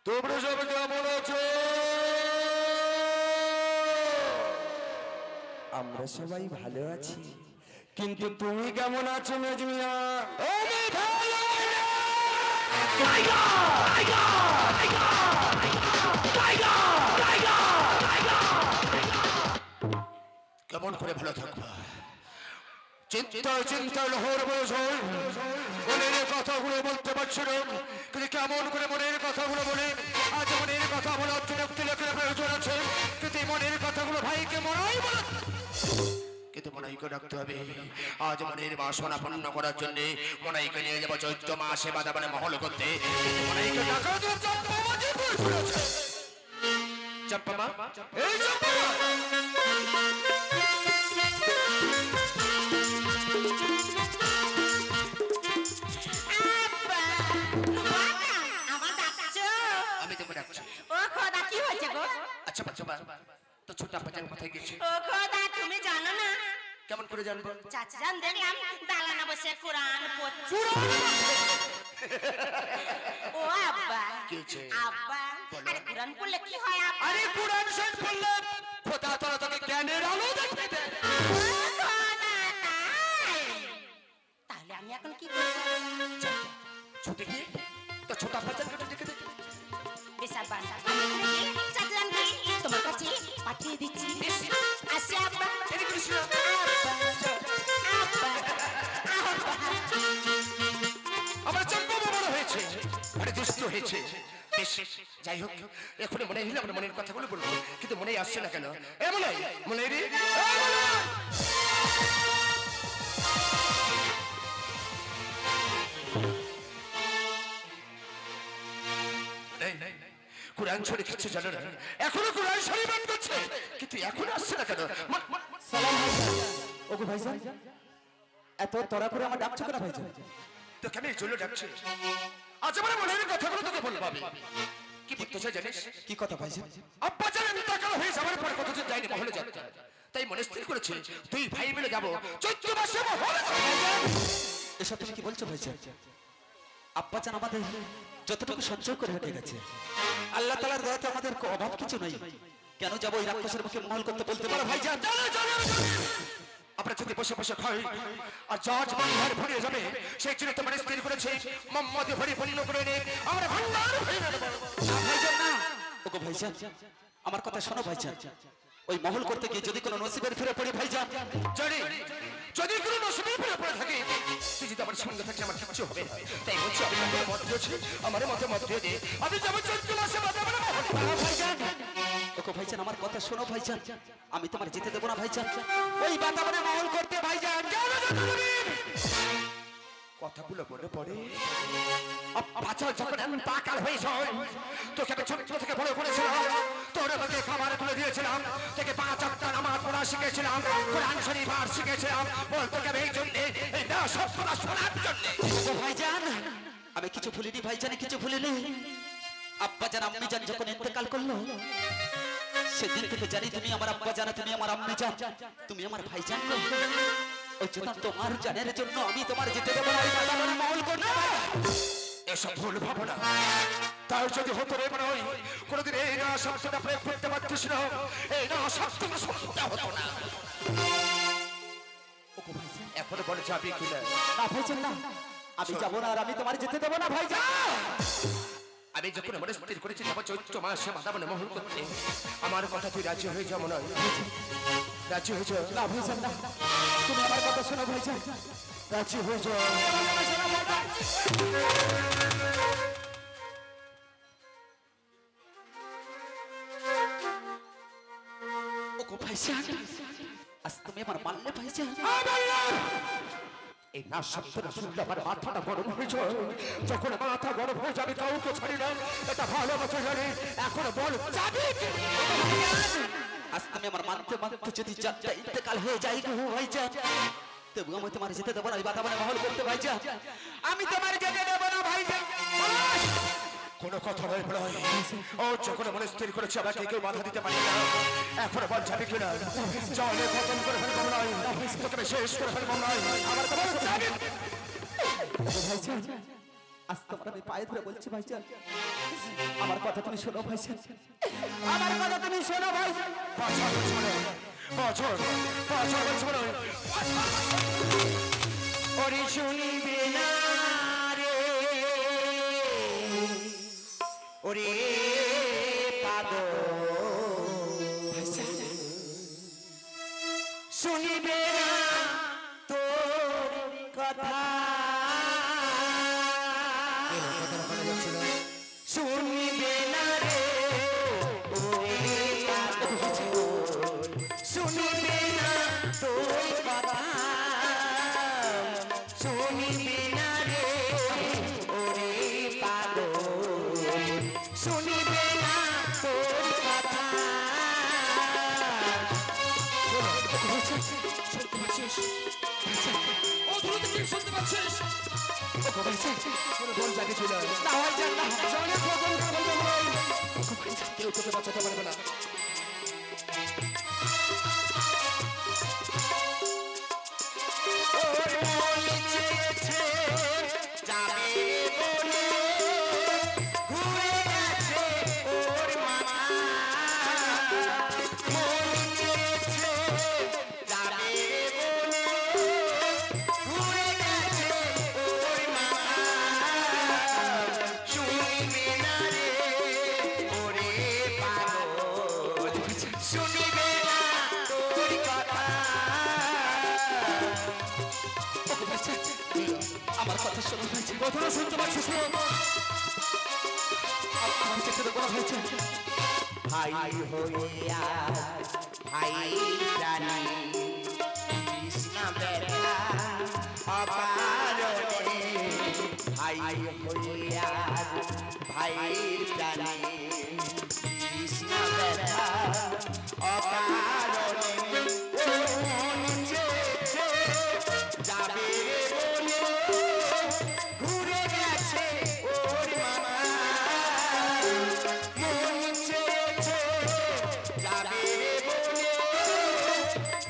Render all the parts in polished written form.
তোমরা সব কেমন আছো? আমরা সবাই ভালো আছি, কিন্তু তুমি কেমন আছো মেজমিয়া? আমি ভালো না। কেমন করে ভালো থাকবো? চিন্তায় চিন্তায় লহর বসল, মনের কথাগুলো বলতে পারছি না, কিন্তু কেমন করে মনের কথাগুলো বলে। আজ মনের কথা বলার জন্য তিলকের প্রয়োজন আছে, কিন্তু মনের কথাগুলো ভাইকে মনাই বলা, কিন্তু মনাইকে রাখতে হবে। আজ মনের বাসনা পূর্ণ করার জন্য মনাইকে নিয়ে যাবো চৈত্র মাসে বাদাবানে মহল করতে। মনাইকে টাকা দিয়ে চম্পা মাঝে পড়েছে। চম্পা মা, এই চম্পা মা, আমি তোকে ডাকছি। ও খোদা, কি হয়েছে গো? আচ্ছা বাচ্চা তো ছোট বাচ্চার কোথায় গেছে? ও খোদা, তুমি জানো না? কেমন করে জানবো? চাচা জান দেখলাম দালানা বসে কোরআন পড়ছে। ও আব্বা, কি হয়েছে? আব্বা, আরে কোরআন পড়লে কি হয় আব্বা? আরে কোরআন শেষ করলে খোদা তোরা তোকে জ্ঞানের আলো দেখতে দে। ও খোদা, তাই? তাহলে আমি এখন কি করব? ছুটে গিয়ে তো ছোট বাচ্চার কাছে দেখে দে। বেশ আব্বা, আমি এখানে গিয়ে চাচা জানকে তোমার কাছে পাঠিয়ে দিচ্ছি। আসি আব্বা। এদিকে কৃষ্ণ। আব্বা, আব্বা, আমার চম্পা বড় হয়েছে, আরে দুষ্ট হয়েছে। বেশ, যাই হোক, এখন মনে হইলে আমার মনের কথাগুলো বলবো, কিন্তু মনে আসছে না কেন? এমন মনে রে কোরআন ছড়ে কিছু জানো না, এখনো কোরআন শরীফ পাঠ করছে, কিন্তু এখন আসছে না কেন? সালাম ভাইজান। ওগো ভাইজান, এত তড়া করে আমার ডাকছো কেন ভাইজান? তোকে আমি চলে ডাকছি, আজ আমার মনের কথাগুলো তোকে বলবো। আমি কি বলতে চাই জানিস? কি কথা ভাইজান? আব্বা জানেন টাকা হয়ে যাওয়ার পর কতদিন যায়নি মহলে যাবে, তাই মনে স্থির করেছে দুই ভাই মিলে যাবো চৈত্র মাসে মহলে। এসব তুমি কি বলছো ভাইজান? আব্বা জান আমাদের যতটুকু সঞ্চয় করে রেখে গেছে, আল্লাহ তাআলার দয়াতে আমাদের অভাব কিছু নাই। কেন যাবো ওই রাক্ষসের মুখে মহল করতে? বলতে পারো ভাইজান? আমরা যদি বসে বসে খাই আর জজ ভান্ডার ভরে যাবে, সেই জন্য তো মানে স্থির করেছে মোহাম্মদ ভরি পূর্ণ করে নে আমরা ভান্ডার ভরে দেব। না ভাইজান না। ওগো ভাইজান, আমার কথা শোনো ভাইজান। ওই মহল করতে গিয়ে যদি কোনো নসিবের ফিরে পড়ি ভাইজান, জানি যদি কোনো নসিবের ফিরে পড়ে থাকে, তুই যদি আমার সঙ্গে থাকে আমার কিচ্ছু হবে না। তাই বলছি আমি আমার মত দিয়েছি, আমার মতে মত দিয়ে দে, আমি যাবো চৈত্র মাসে বাদাবানে মহলে। ভাইজান, ওগো ভাইজান, আমার কথা শোনো ভাইজান। আমি তোমার যেতে দেবো না ভাইজান ওই বাতাবনে মহল করতে ভাইজান। কথাগুলো মনে পড়ে বাচ্চা যখন এমন পাকাল হয়েছ, তোকে আমি ছোট থেকে বড় করেছিলাম, তোর আমাকে খাবার তুলে দিয়েছিলাম, তোকে 5 ওয়াক্ত নামাজ পড়া শিখেছিলাম, কোরআন শরীফ আর শিখেছিলাম। বল তোকে আমি এই জন্যে এই না সব কথা শোনার জন্যে। ওগো ভাইজান, আমি কিছু ভুলিনি ভাইজান, কিছু ভুলিনি। আব্বা জান আম্মি জান যখন ইন্তেকাল করলো, সেদিন থেকে জানি তুমি আমার আব্বা জান, তুমি আমার আম্মি জান, তুমি আমার ভাইজান। ওই জন্য তোমার জানের জন্য আমি তোমার যেতে দেবো না, ওই বাতাবনে মহল করতে। এসব ভুল ভাবনা তাই যদি হতো রে মনে হয় কোনোদিন এই না শব্দটা প্রয়োগ করতে পারতিস না, এই না শব্দটা শুনতে হতো না। ওগো ভাইজান, এখন বলে যাবি কিনা? না ভাইজান না, আমি যাবো না, আর আমি তোমার যেতে দেবো না ভাইজান। আমি যখন মনে স্থির করেছি যাবো চৈত্র মাসে বাদাবানে মহল করতে, আমার কথা তুই রাজি হয়ে যা মনে হয়, রাজি হয়ে যা। না ভাইজান না, তুমি আমার কথা শোনো ভাইজান, রাজি হয়ে যা। ওগো ভাইজান, আজ তুমি আমার মানলে ভাইজান? এই না শব্দটা শুনলে আমার মাথাটা গরম হয়ে যায়, যখন মাথা গরম হয়ে যাবে কাউকে ছাড়ি না, এটা ভালোবাসা জানি। এখন বল যাবি কি? আজ তুমি আমার মানতে মানতে যদি যাত্রা ইন্তেকাল হয়ে যায় গো ভাইজান, তবু আমি তোমার যেতে দেবো না, ওই বাতাবনে মহল করতে ভাইজান। আমি তোমার যেতে দেবো না ভাইজান। কোনো কথা নয় বলে ও যখন মনে স্থির করেছে আমাকে কেউ বাধা দিতে পারে না। এখন বল যাবি কিনা? জলে খতম করে ফেলবো নয়, তোকে আমি শেষ করে ফেলবো নয়, আমার কথা যাবি। ভাইজান, আজ তোমার আমি পায়ে ধরে বলছি ভাইজান, আমার কথা তুমি শোনো ভাইজান, আমার কথা তুমি শোনো ভাইজান। বছর বছর বছর বছর ওরে শুনিবে না রে ওরে পাগল শুনিবে না তোর কথা শুনিবে না রে ওরে পাগল শুনিবে না তোর কথা শুনিবে না রে ওরে পাগল শুনিবে না তোর কথা শুনতে পাচ্ছিস ও দ্রুত কি শুনতে পাচ্ছিস ও কবে কোনো বল জাগে ছিল না হয় জান না জলে খবর বলতে বল কেউ তোকে বাঁচাতে পারবে না ওর মন চেয়েছে যাবে বলে ঘুরে গেছে ওর মাথা মন চেয়েছে যাবে বলে ঘুরে গেছে ওর মাথা শুনিবে না রে ওরে পাগল শুনিবে না তোর কথা আমার কথা শোনো ভাইজান, কথা শুনতে পাচ্ছিস না আমার চেষ্টা করা হয়েছে। ভাই হইয়া ভাই জানি কৃষ্ণ বেটা অকারণে ভাই হইয়া ভাই জানি কৃষ্ণ বেটা অকারণে মন চেয়েছে যাবে বলে ঘুরে গেছে ওর মামা মন চেয়েছে যাবে বলে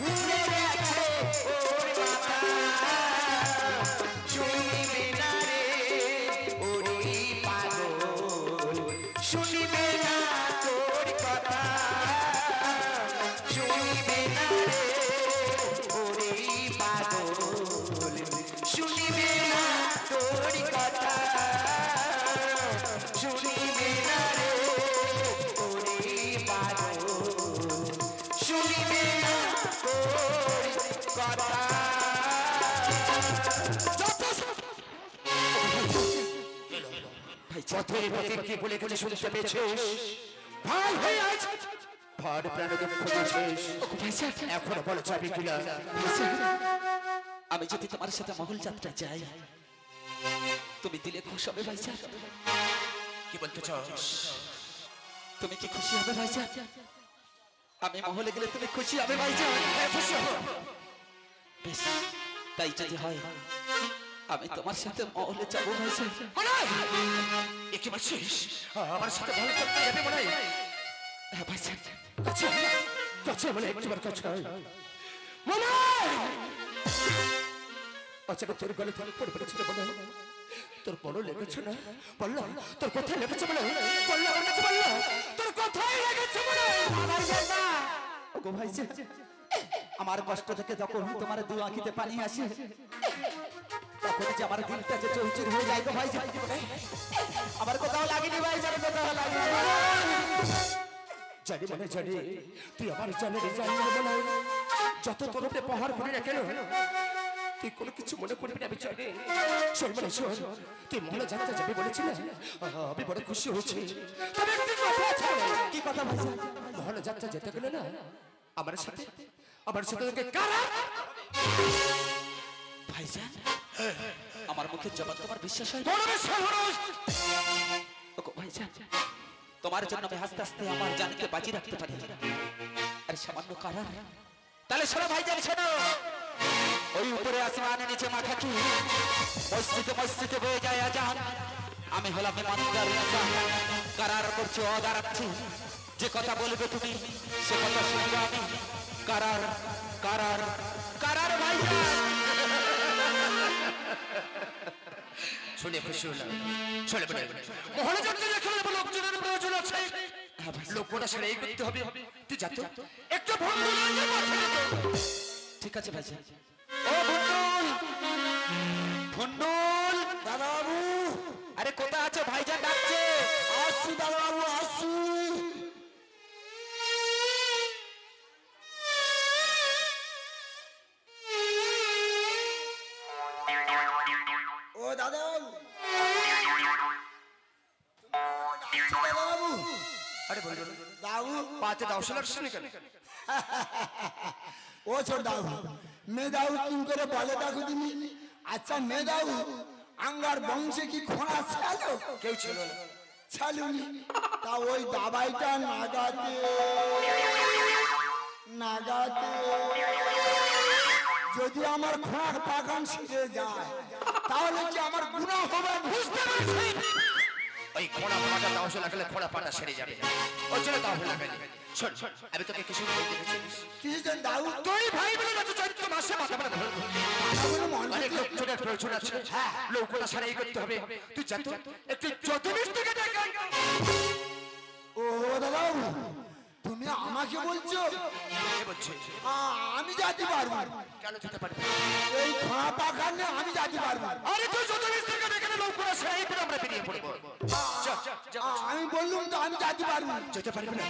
ঘুরে গেছে ওর মাথা শুনিবে না রে ওরে পাগল শুনিবে না তোর কথা শুনিবে না রে ওরে পাগল শুনিবে না তোর কথা শুনিবে না রে ওরে পাগল শুনিবে না তোর কথা পথের পথে কি বলে গেলে শুনতে পেয়েছিস ভাই হয়ে আজ ভার প্রাণ দুঃখ দিয়েছিস এখনো বলে যাবি কিনা আমি যদি তোমার সাথে মহল যাত্রা যাই তুমি দিলে খুশি হবে ভাইজান? কি বলতে চাস তুমি কি খুশি হবে ভাইজান? আমি মহলে গেলে তুমি খুশি হবে ভাইজান? খুশি হব বেশ, তাই যদি হয় আমি তোমার সাথে মহলে যাবো ভাইজান। এ কি বলছিস আমার সাথে ভালো চলতে যাবে মনে হয় হ্যাঁ ভাইজান, কাছে কাছে বলে একবার কাছে মনে আচ্ছা তোর গলে তোর পড়ে পড়েছিল বলে তোর বড় লেগেছে না বললো তোর কোথায় লেগেছে বলে বললো আমার কাছে বললো তোর কোথায় লেগেছে বলে ওগো ভাইজান, আমার কষ্ট থেকে যখন তোমার দু আঁখিতে পানি আসে তখন যে আমার দিলটা যে চৌচির হয়ে যায় গো ভাইজান। আমার কোথাও লাগেনি ভাইজান, কোথাও লাগেনি। জানি মানে জানি তুই আমার জানে জানি বলে যত তোর উপরে পাহাড় করে রেখে তুই কোনো কিছু মনে করবি না আমি জানি শোন মানে শোন তুই মনে জানতে যাবি বলেছিলি আমি বড় খুশি হয়েছি তবে একটি কথা আছে কি কথা ভাইজান? মহলে যাত্রা যেতে গেলে না আমার সাথে তোকে কারা ভাইজান, আমার মুখের জবাব তোমার বিশ্বাস হয়? বড় বিশ্বাস হলো ওগো ভাইজান, তোমার জন্য আমি হাসতে হাসতে আমার জানকে বাজি রাখতে পারি আর সামান্য কারা। তাহলে শোনো ভাইজান, শোনো, ওই উপরে আসমানে নিচে মাথা কি মসজিদে মসজিদে বয়ে যায় আজান। আমি হলাম ইমানদার ইনসান, কারার করছি অদারাচ্ছি। যে কথা বলবে তুমি সে কথা শুনবো আমি। কারার কারার কারার ভাইজান। শুনে খুশি হলাম চলে বলে মহলে যাত্রা দেখে বলে লোকটা সেটাই করতে হবে। তুই যা তো, একটু ভন্ডুলকে পাঠিয়ে দে। ঠিক আছে ভাইজান। ও ভন্ডুল, ভন্ডুল দাদা বাবু, আরে কোথায় আছো? ভাইজান ডাকছে। আসছি দাদা বাবু, আসছি। ও দাদা বাবু, দাদা বাবু, আরে ভন্ডুল দাবু, পাতে দাও শুনে কেন? ও ছোট দাউ, মে দাউ কিং করে বলে দেখো তুমি। আচ্ছা মে দাউ, আঙ্গার বংশে কি খোঁড়া ছিল? কেউ ছিল না। ছালুনি। তা ওই দাবাইটা নাগাতে নাগাতে যদি আমার খোঁড়ার বাগান ছিঁড়ে যায়, তাহলে কি আমার গুনাহ হবে? বুঝতে পারছি। ওই খোঁড়া পাটা দাও লাগালে খোঁড়া পাটা সেরে যাবে। ওই জন্য দাও লাগালি। শোন, আমি তোকে কিছু বলতে গেছি। কি যেন দাউ, তুই ভাই বলে যাচ্ছ চৈত্র মাসে মাথা মাথা ধরে। অনেক লোকজনের প্রয়োজন আছে, লোকটা সারাই করতে হবে। তুই যা তো, একটু যতমিস থেকে দেখ। ও দাদা তুমি আমাকে বলছো? কে বলছে? আমি যেতে পারবো। কেন যেতে পারবি? এই খোঁড়া পাখান নিয়ে আমি যেতে পারবো। আরে তুই যতমিস থেকে দেখে লোকটা সারাই করে আমরা বেরিয়ে পড়বো। আমি বললাম তো আমি যেতে পারবো। যেতে পারবি না?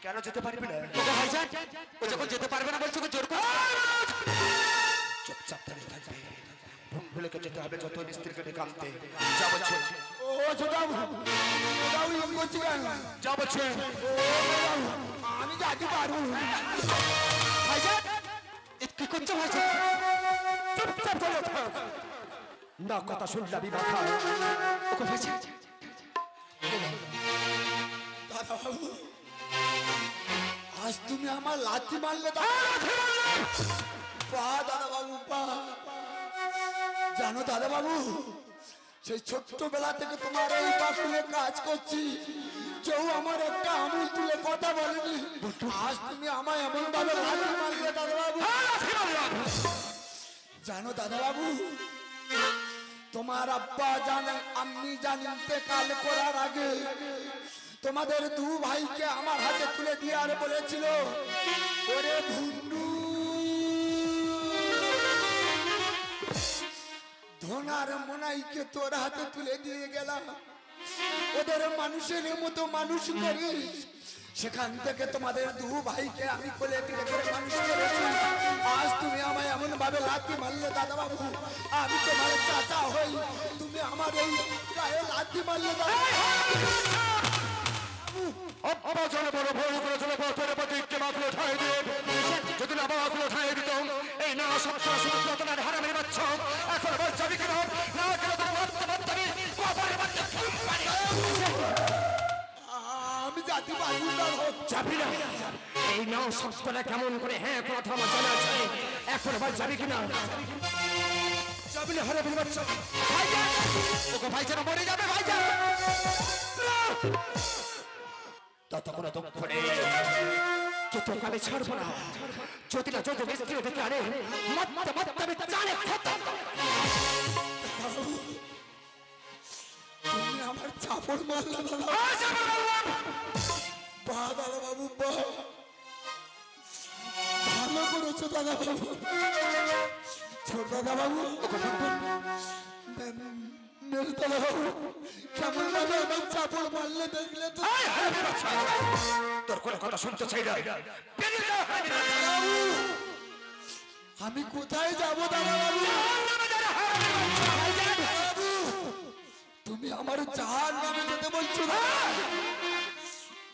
কেন যেতে পারবি না? ওকে ভাইজান, ও যখন যেতে পারবে না বলছো, ওকে জোর করে। চুপচাপ দাঁড়িয়ে থাকবে। ভুলেকে যেতে হবে যত মিস্ত্রিকে ডেকে আনতে। যা বলছে। ও ছোটাও ছোটাও ইম করছি কেন? যা বলছে। আমি যেতে পারবো। ভাইজান এ কি করছো ভাইজান? চুপচাপ দাঁড়িয়ে থাক। না কথা শুনলাম মাথা। ওকে ভাইজান, দাদা বাবু, আজ তুমি আমার লাথি মারলে। পা দাদা বাবু, পা। জানো দাদা বাবু, সেই ছোট্টবেলা থেকে তোমার এই পাকুলে কাজ করছি, কেউ আমার একটা আঙুল তুলে কথা বলেনি। আজ তুমি আমায় এমন ভাবে লাথি মারলে দাদা বাবু। জানো দাদা বাবু, তোমার আব্বা জানেন আম্মি জান ইন্তেকাল করার আগে তোমাদের দু ভাইকে আমার হাতে তুলে দিয়ে আর বলেছিল, ওরে ভুন্ডু, ধনার মোনাইকে তোর হাতে তুলে দিয়ে গেলাম, ওদের মানুষের মতো মানুষ করিস। সেখান থেকে তোমাদের দু ভাইকে আমি কোলে পিঠে করে মানুষ করেছি। আজ তুমি আমায় এমন ভাবে লাথি মারলে দাদা বাবু, আমি তোমার চাচা হই, তুমি আমার এই গায়ে লাথি মারলে দাদা আব্বা চলে বড় ভয় করে চলে পথের প্রতি একটি মাত্র ঠাই দিয়ে। যদি না বাবাগুলো ঠাই দিত, এই না সপ্তাহ সুন্দর হারামের বাচ্চা এখন বল যাবি কেন? না কেন আমি জাতি পারবো না। যাবি না? এই নাও সপ্তাহটা কেমন করে হ্যাঁ কথা আমার জানা আছে। এখন বল যাবি কিনা? যাবি না হারামের বাচ্চা? ওকে ভাইজান মরে যাবে ভাইজান। ততক্ষণ ততক্ষণে তোকে আমি ছাড়বো না। যদি না যত মিস্ত্রি থেকে আনে মাত্তা মাত্তা আমি জানে তুমি আমার চাপড় মারলে দাদা। বাহ দাদা বাবু, বাহ, ভালো করেছো দাদা বাবু। ছোট দাদা বাবু, মেরে দাদা বাবু, কেমন ভাবে আমার চাপড় মারলে দেখলে তো? তোর কোনো কথা শুনতে চাই না। আমি কোথায় যাবো দাদা বাবু? তুমি আমার জাহান নামে যেতে বলছো না?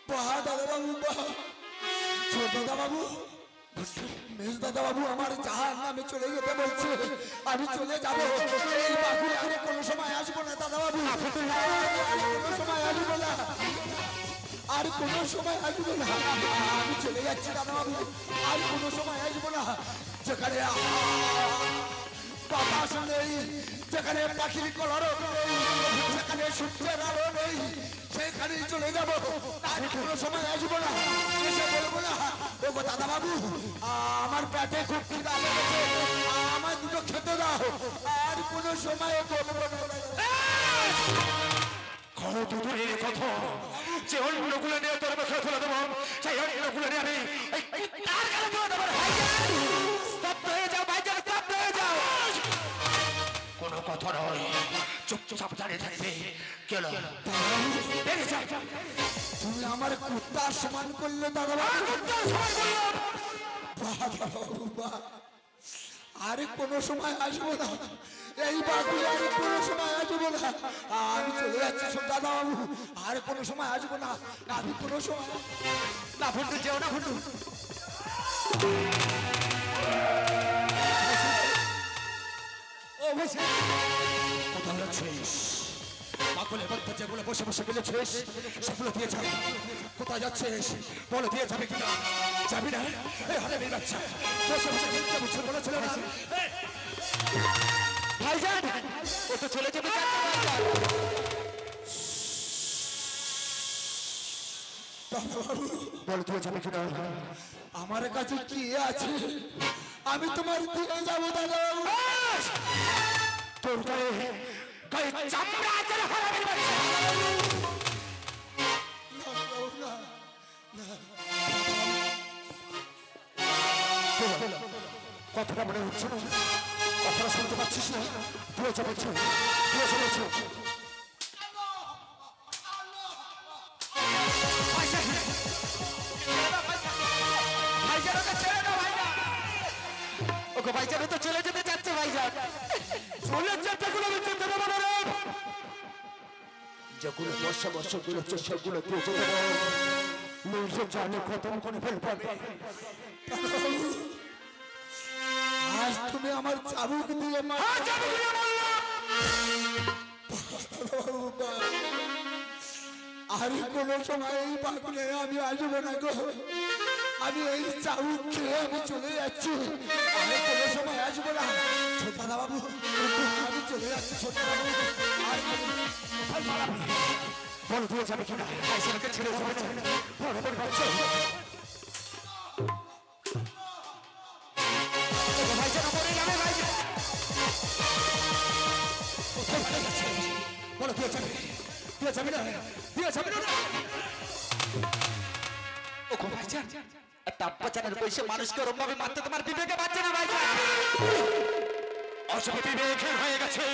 বাহ দাদা বাবু, বাহ। ছোট দাদা বাবু, মেজ দাদা বাবু আমার জাহান নামে চলে যেতে বলছে, আমি চলে যাবো। এই বাকুড়ে আর কোনো সময় আসবো না দাদা বাবু, কোনো সময় আসবো না, আর কোনো সময় আসবো না। আমি চলে যাচ্ছি দাদা বাবু, আর কোনো সময় আসবো না। যেখানে বাতাস নেই, যেখানে পাখির কলরব নেই, যেখানে সূর্যের আলো নেই, সেখানেই চলে যাবো। আর কোনো সময় আসবো না, এসে বলবো না, ও গো দাদা বাবু, আমার পেটে খুব খিদা লেগেছে, আমার দুটো খেতে দাও। আর কোনো সময় বলবো না। কত দূরের কথা, যে অন্যগুলো নিয়ে তোর মুখে তুলে দেবো সেই অন্যগুলো নিয়ে আমি এই তার গালে তুলে দেবো স্তব্ধ হয়ে যাও ভাইজান স্তব্ধ হয়ে যাও কোনো কথা নয় চুপচাপ দাঁড়িয়ে থাকবে কেন বেরিয়ে যাও তুমি আমার কুত্তার সমান করলে দাদা বাবু আরে কোনো সময় আসবো না এই বাবু আমি কোনো সময় আসবো না আমি চলে যাচ্ছি সব দাদা বাবু আর কোনো সময় আসবো না আমি কোনো সময় না ভন্টু যেও না ভন্টু ও ভাই কোথায় যাচ্ছিস পাগলের মধ্যে যেগুলো বসে বসে গেলেছিস সেগুলো দিয়ে যাবি কোথায় যাচ্ছিস বলে দিয়ে যাবি কিনা যাবি না এই হারামির বাচ্চা বসে বসে খেলতে বুঝছে বলেছিল না ভাইজান ও তো চলে যেতে চাচ্ছে ভাইজান বলে দিয়ে যাবি কিনা আমার কাছে কি আছে আমি তোমার দিয়ে যাবো দাদা বাবু তোর গায়ে গায়ে চামড়া আছে রে হারামির বাচ্চা কথাটা মনে হচ্ছে না কথাটা শুনতে পাচ্ছিস না তুই চলেছ তুই চলেছ ওকে ভাইজান ও তো চলে যেতে চাচ্ছে ভাইজান চলে যেতে গুলো আমি যেতে দেবো না রে যেগুলো বর্ষগুলো হচ্ছে সেগুলো দিয়ে যেতে দেবো নইলে জানে খতম করে ফেলবে আজ তুমি আমার চাবুক দিয়ে আর কোনো সময় এই পাগলে আমি আসবো না গো আমি এই চাবুক খেয়ে আমি চলে যাচ্ছি আমি কোনো সময় আসবো না ছোটা বাবু আমি চলে যাচ্ছি ছোটা বাবু বল দিয়ে যাবে কিনা আইসনকে ছেড়ে যাবে না বড় বড় বাচ্চা ভাইজান পড়ে যাবে ভাইজান বল দিয়ে যাবে না দিয়ে যাবে না ওকে ভাইজান একটা আব্বাজানের বয়সে মানুষকে ওরকম ভাবে মারতে তোমার বিবেকে বাঁচছে না ভাইজান অসুখ বিবেকহীন হয়ে গেছে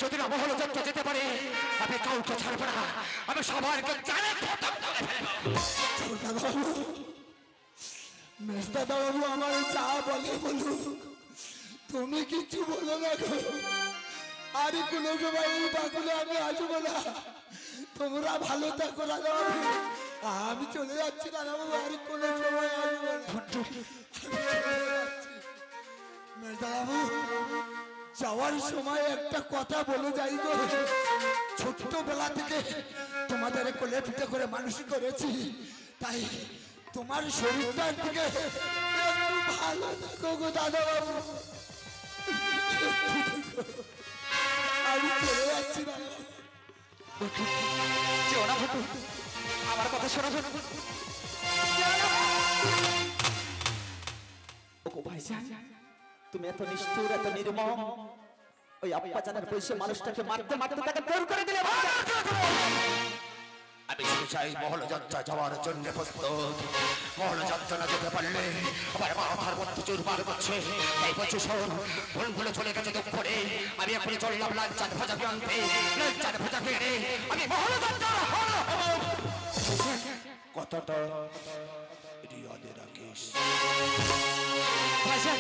যদি না মহল যন্ত্র যেতে পারে আমি কাউকে ছাড়বো না আমি সবাইকে জানে খতম করে ফেলবো মেজদাদা বাবু আমার যা বলে বলু তুমি কিছু বলো না গো আর কোনো সময় এই পাগলে আমি আসবো না তোমরা ভালো থাকো দাদা বাবু আমি চলে যাচ্ছি দাদা বাবু আর কোনো সময় আসবো না মেজদাদা বাবু যাওয়ার সময় একটা কথা বলে যাই গো ছোট্টবেলা থেকে তোমাদের কোলে পিঠে করে মানুষ করেছি তাই তোমার শরীরটার দিকে একটু ভালো থাকো গো দাদা বাবু আমি চলে যাচ্ছি দাদা যেও না ভন্টু আমার কথা শোনো শোনো ওকে ভাইজান তুমি এত নিষ্ঠুর এত নির্মম ওই আব্বাজানের বয়সে মানুষটাকে মারতে মারতে তাকে বের করে দিলে আমি শুধু চাই মহল যাত্রা যাওয়ার জন্য প্রস্তুত মহল যাত্রা না যেতে পারলে আমার মাথার মধ্যে চুরমার করছে এই বছর শোন ভুলে চলে গেছে দুঃখ করে আমি এখনই চললাম লাঞ্চান ভাজা আনতে লাঞ্চান ভাজা ফিরে আমি মহল যাত্রা কথাটা হৃদয়ে রাখিস ভাইজান